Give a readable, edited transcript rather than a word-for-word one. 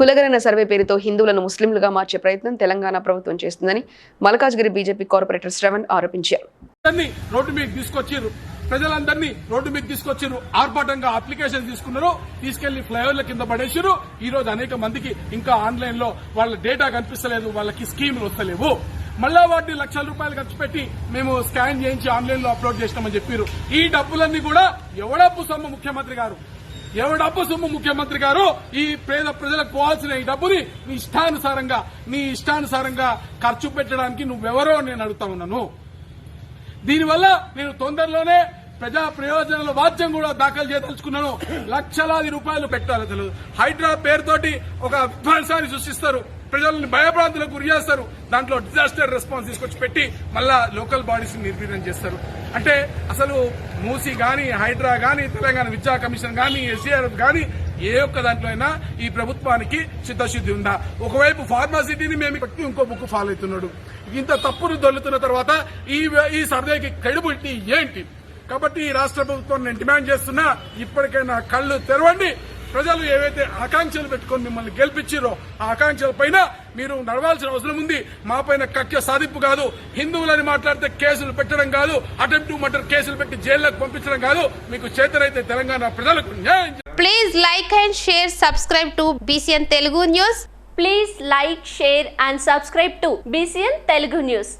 కులగణన సర్వే పేరుతో హిందువులను ముస్లింలుగా మార్చే ప్రయత్నం తెలంగాణ ప్రభుత్వం చేస్తుందని మల్కాజ్గిరి బీజేపీ కార్పొరేటర్ శ్రవణ్ ఆరోపించారు. రోడ్డు మీద తీసుకొచ్చారు, ప్రజలందరినీ రోడ్డు మీద తీసుకొచ్చారు, ఆర్భాటంగా అప్లికేషన్ తీసుకున్నారు, తీసుకెళ్లి ఫ్లైఓవర్ల కింద పడేసారు. ఈ రోజు అనేక మందికి ఇంకా ఆన్లైన్ లో వాళ్ళ డేటా కనిపిస్తలేదు, వాళ్ళకి స్కీములు వస్తలేవు. మళ్ళా వాటిని లక్షల రూపాయలు ఖర్చు పెట్టి మేము స్కాన్ చేయించి ఆన్లైన్ లో అప్లోడ్ చేసినామని చెప్పారు. ఈ డబ్బులన్నీ కూడా ఎవడప్పు సొమ్ము ముఖ్యమంత్రి గారు ఈ పేద ప్రజలకు పోవాల్సిన ఈ డబ్బుని నీ ఇష్టానుసారంగా ఖర్చు పెట్టడానికి నువ్వెవరో నేను అడుగుతా ఉన్నాను. దీనివల్ల నేను తొందరలోనే ప్రజా ప్రయోజనాల వాద్యం కూడా దాఖలు చేయదలుచుకున్నాను. లక్షలాది రూపాయలు పెట్టాలి. తెలియదు హైడ్రా పేరుతోటి ఒక విధ్వంసాన్ని సృష్టిస్తారు, ప్రజలను భయభ్రాంతులకు గురి చేస్తారు, దాంట్లో డిజాస్టర్ రెస్పాన్స్ తీసుకొచ్చి పెట్టి మళ్ళా లోకల్ బాడీస్ నిర్వీర్యం చేస్తారు. అంటే అసలు మూసీ గాని, హైడ్రా గాని, తెలంగాణ విద్యా కమిషన్ గాని, ఎస్సీఆర్ఎఫ్ గాని ఏ ఒక్క దాంట్లో అయినా ఈ ప్రభుత్వానికి చిత్తశుద్ధి ఉందా? ఒకవైపు ఫార్మాసిటీని మేము ఇంకో బుక్ ఫాలో అవుతున్నాడు. ఇంత తప్పును దొల్లుతున్న తర్వాత ఈ సర్వేకి క్రెడిబిలిటీ ఏంటి? కాబట్టి ఈ రాష్ట్ర ప్రభుత్వం నేను డిమాండ్ చేస్తున్నా, ఇప్పటికైనా కళ్లు తెరవండి. ప్రజలు ఏవైతే ఆకాంక్షలు పెట్టుకొని మిమ్మల్ని గెలిపించారో ఆ ఆకాంక్షల పైన మీరు నడవాల్సిన అవసరం ఉంది. మా పైన కక్ష సాధింపు కాదు, హిందువులని మాట్లాడితే కేసులు పెట్టడం కాదు, అటెంప్ట్ టు మర్డర్ కేసులు పెట్టి జైల్లోకి పంపించడం కాదు. మీకు చేతనైతే తెలంగాణ ప్రజలకు న్యాయం. Please like and share, subscribe to BCN Telugu News. Please like, share and subscribe to BCN Telugu News.